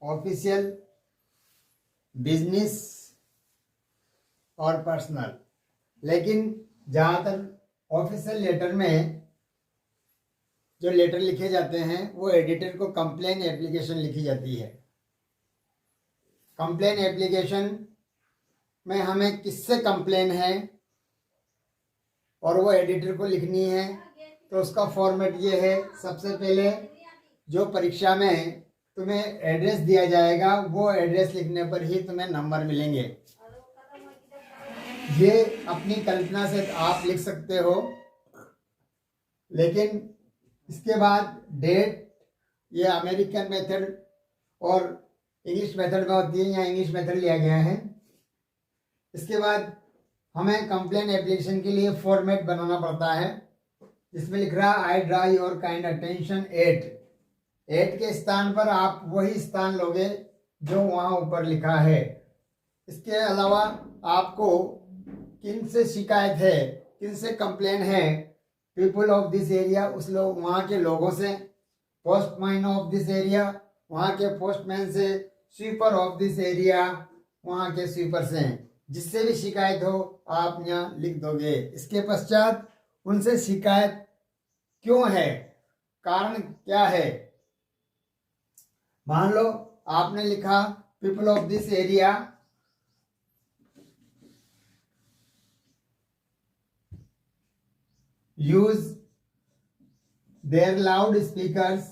Official, business और personal. लेकिन ज़्यादातर ऑफिशियल लेटर में जो लेटर लिखे जाते हैं वो एडिटर को कंप्लेन एप्लीकेशन लिखी जाती है। कंप्लेन एप्लीकेशन में हमें किससे कंप्लेन है और वो एडिटर को लिखनी है, तो उसका फॉर्मेट ये है। सबसे पहले जो परीक्षा में तुम्हें एड्रेस दिया जाएगा वो एड्रेस लिखने पर ही तुम्हें नंबर मिलेंगे। ये अपनी कल्पना से आप लिख सकते हो, लेकिन इसके बाद डेट, ये अमेरिकन मेथड और इंग्लिश मेथड में होती है, यहाँ इंग्लिश मेथड लिया गया है। इसके बाद हमें कंप्लेन एप्लीकेशन के लिए फॉर्मेट बनाना पड़ता है, जिसमें लिख रहा है I draw your kind attention at के स्थान पर आप वही स्थान लोगे जो वहाँ ऊपर लिखा है। इसके अलावा आपको किन से शिकायत है, किन से कंप्लेन है, पीपल ऑफ दिस एरिया, उस लोग वहाँ के लोगों से, पोस्टमैन ऑफ दिस एरिया, वहाँ के पोस्टमैन से, स्वीपर ऑफ दिस एरिया, वहाँ के स्वीपर से, जिससे भी शिकायत हो आप यहाँ लिख दोगे। इसके पश्चात उनसे शिकायत क्यों है, कारण क्या है। मान लो आपने लिखा people of this area, use their loud speakers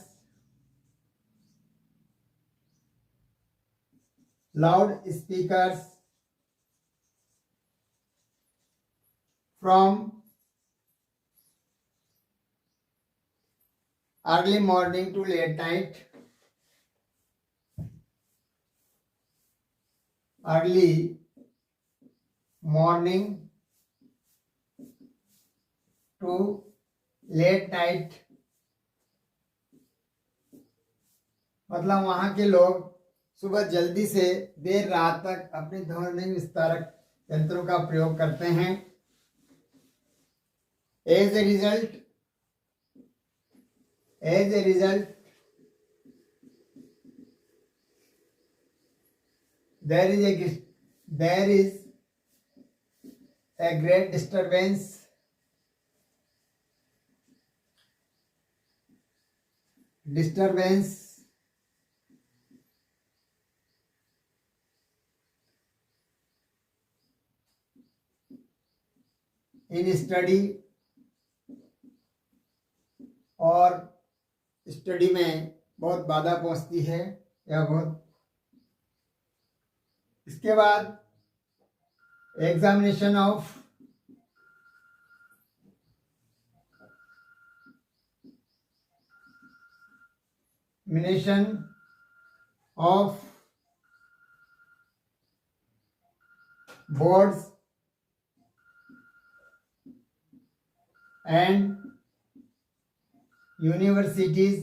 from early morning to late night, early morning to late night, मतलब वहाँ के लोग सुबह जल्दी से देर रात तक अपनी ध्वनि विस्तारक यंत्रों का प्रयोग करते हैं। As a result, there is a great disturbance in study, और स्टडी में बहुत बाधा पहुंचती है या बहुत। इसके बाद examination of boards and universities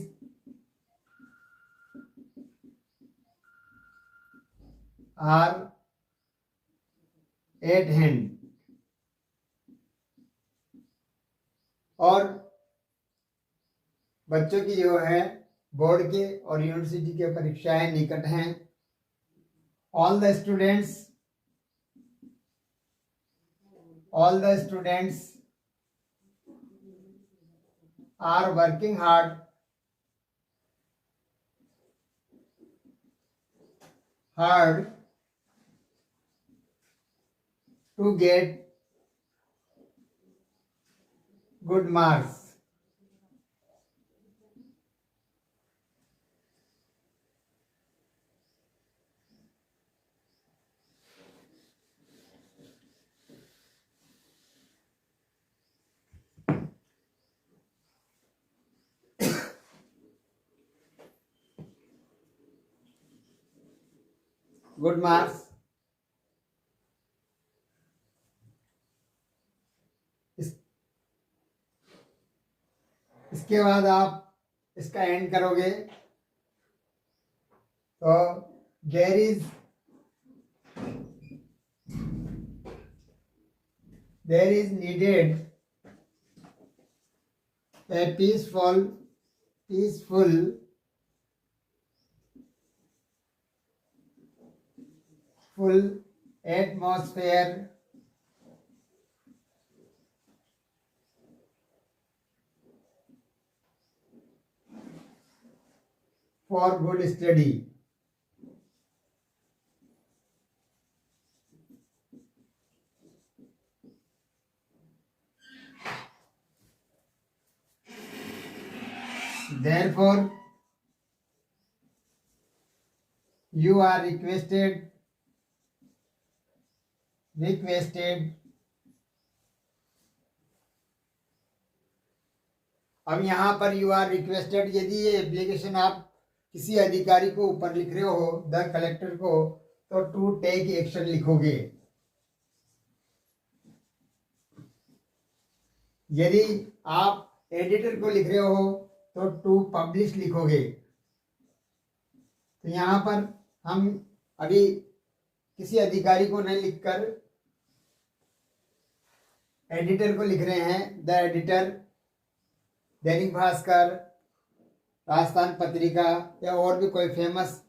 are at hand, और बच्चों की जो है बोर्ड के और यूनिवर्सिटी के परीक्षाएं निकट हैं। all the students are working hard to get good marks. Good marks. इसके बाद आप इसका एंड करोगे तो there is needed a peaceful full atmosphere for good study. Therefore, you are requested अब यहाँ पर यू आर रिक्वेस्टेड, यदि ये एप्लीकेशन आप किसी अधिकारी को ऊपर लिख रहे हो, द कलेक्टर को, तो टू टेक एक्शन लिखोगे। यदि आप एडिटर को लिख रहे हो तो टू पब्लिश लिखोगे। तो यहाँ पर हम अभी किसी अधिकारी को नहीं लिखकर एडिटर को लिख रहे हैं। द एडिटर, दैनिक भास्कर, राजस्थान पत्रिका या और भी कोई फेमस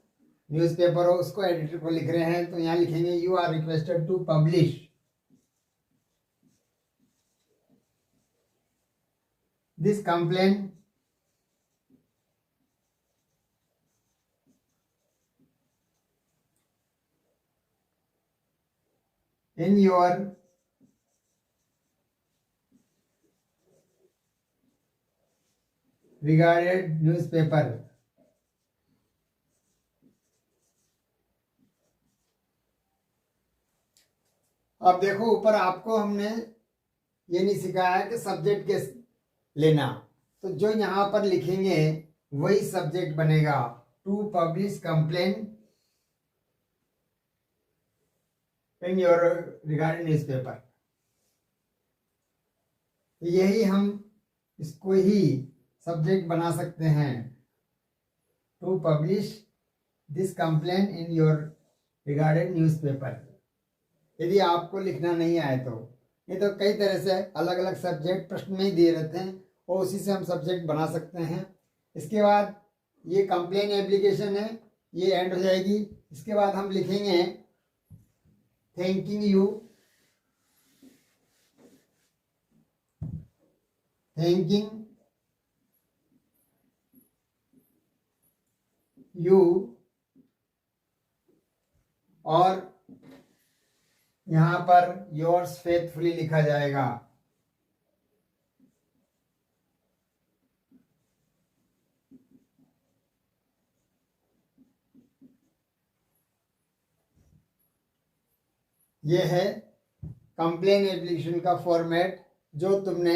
न्यूज़पेपर हो, उसको एडिटर को लिख रहे हैं। तो यहाँ लिखेंगे you are requested to publish this complaint in your regarded newspaper। अब देखो ऊपर आपको हमने ये नहीं सिखाया कि सब्जेक्ट के लेना, तो जो यहाँ पर लिखेंगे वही सब्जेक्ट बनेगा। To publish complain in your regarding newspaper. यही हम इसको ही सब्जेक्ट बना सकते हैं, to publish this complain in your regarding newspaper. यदि आपको लिखना नहीं आए तो, ये तो कई तरह से अलग अलग सब्जेक्ट प्रश्न में ही दिए रहते हैं और उसी से हम सब्जेक्ट बना सकते हैं। इसके बाद ये कंप्लेन एप्लीकेशन है, ये एंड हो जाएगी। इसके बाद हम लिखेंगे थैंकिंग यू, और यहाँ पर योर्स फेथफुली लिखा जाएगा। ये है कंप्लेन एप्लीकेशन का फॉर्मेट जो तुमने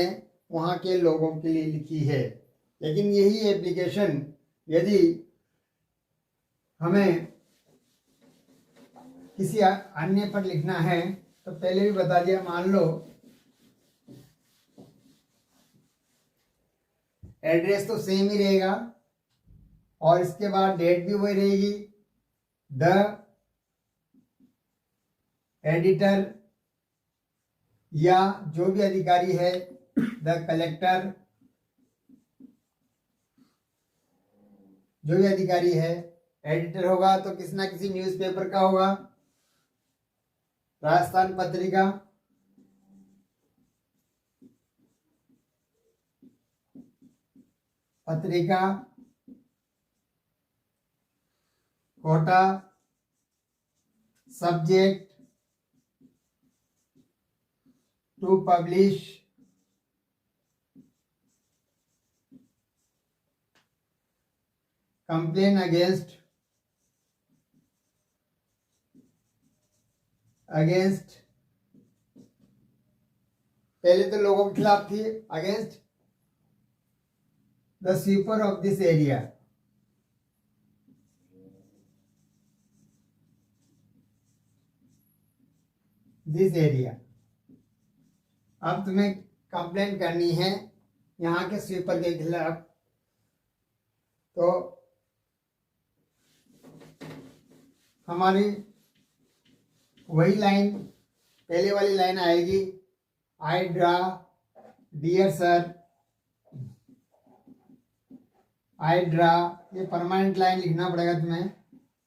वहाँ के लोगों के लिए लिखी है। लेकिन यही एप्लीकेशन यदि हमें किसी अन्य पर लिखना है तो पहले भी बता दिया, मान लो एड्रेस तो सेम ही रहेगा और इसके बाद डेट भी वही रहेगी। द एडिटर या जो भी अधिकारी है, द कलेक्टर, जो भी अधिकारी है, एडिटर होगा तो किसी ना किसी न्यूज़पेपर का होगा, Rajasthan Patrika, Kota, subject to publish complain against पहले तो लोगों के खिलाफ थी, against the sweeper of this area. अब तुम्हें कंप्लेन करनी है यहाँ के स्वीपर के खिलाफ, तो हमारी वही लाइन, पहले वाली लाइन आएगी, आई ड्रा डियर सर, आई ड्रा, ये परमानेंट लाइन लिखना पड़ेगा तुम्हें,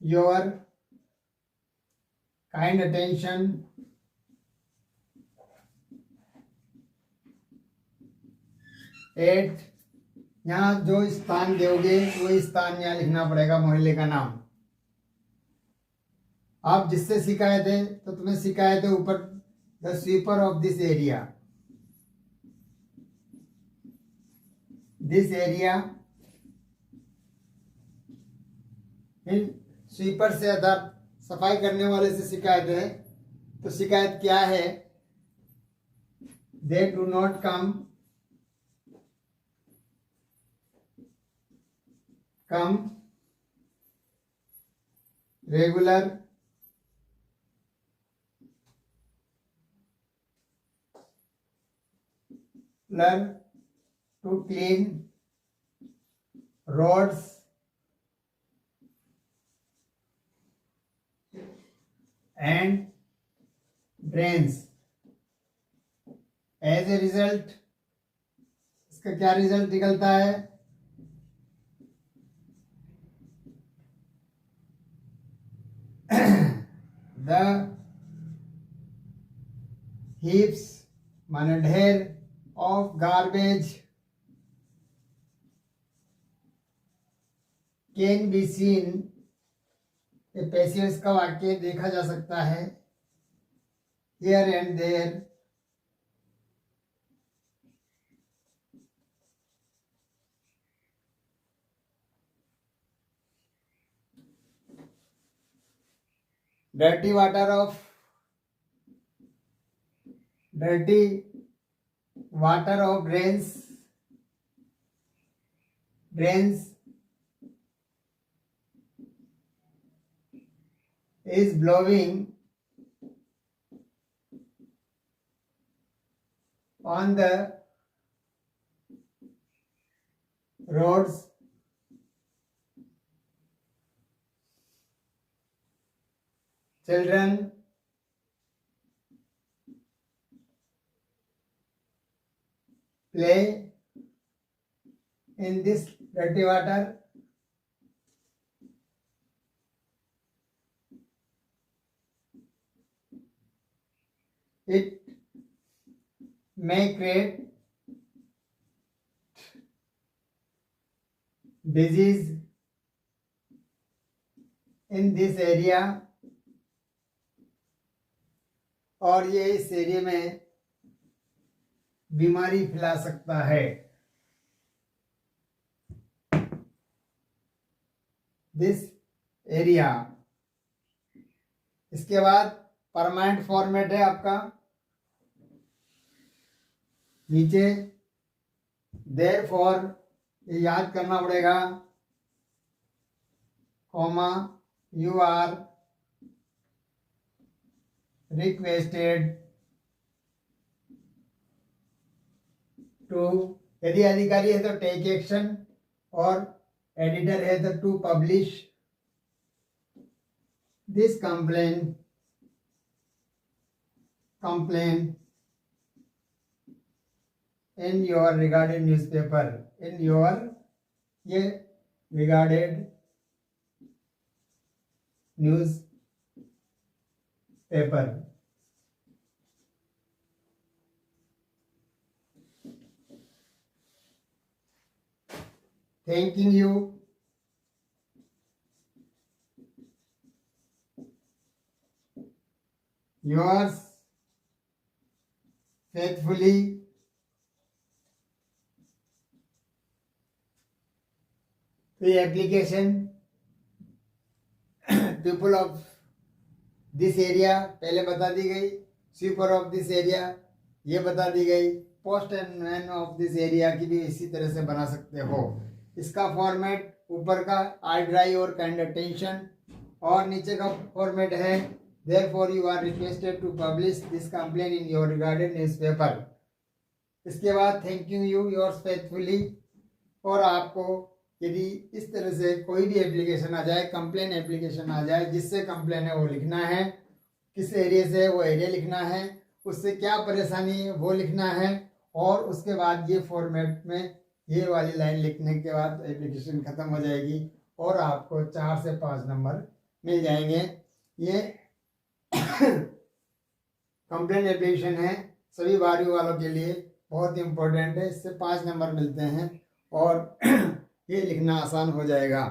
योर काइंड अटेंशन, एट, यहाँ जो स्थान दोगे वो स्थान यहाँ लिखना पड़ेगा, मोहल्ले का नाम। आप जिससे शिकायत है तो तुम्हें शिकायत है ऊपर, the sweeper of this area, this area. Sweeper से अर्थात सफाई करने वाले से शिकायत है, तो शिकायत क्या है? They do not come regular to clean roads and drains. As a result, इसका क्या रिजल्ट निकलता है? The heaps माने ढेर of garbage can be seen, ये पैसेज का वाक्य देखा जा सकता है, here and there, dirty water of drains is blowing on the roads. Children play in this dirty water. It may create disease in this area, और ये इस एरिया में बीमारी फैला सकता है। This area. इसके बाद परमानेंट फॉर्मेट है आपका, नीचे देयरफॉर, ये याद करना पड़ेगा, comma, you are requested to, यदि अधिकारी है तो टेक एक्शन, और एडिटर है तो to publish this complain in your regarded newspaper, in your ये regarded newspaper। Thanking you, yours faithfully, the application people of this area पहले बता दी गई, स्वीपर ऑफ दिस एरिया ये बता दी गई, post and man of this area की भी इसी तरह से बना सकते हो। इसका फॉर्मेट ऊपर का आई ड्राई और काइंड अटेंशन, और नीचे का फॉर्मेट है therefore you are requested to publish this complain in your regarded newspaper. इसके बाद थैंक यू योर्स फेथफुली, और आपको यदि इस तरह से कोई भी एप्लीकेशन आ जाए, कंप्लेन एप्लीकेशन आ जाए, जिससे कंप्लेन है वो लिखना है, किस एरिया से वो एरिया लिखना है, उससे क्या परेशानी है वो लिखना है, और उसके बाद ये फॉर्मेट में ये वाली लाइन लिखने के बाद एप्लीकेशन ख़त्म हो जाएगी और आपको 4 से 5 नंबर मिल जाएंगे। ये कंप्लेन एप्लीकेशन है सभी बारहवीं वालों के लिए, बहुत इम्पोर्टेंट है। इससे 5 नंबर मिलते हैं और ये लिखना आसान हो जाएगा।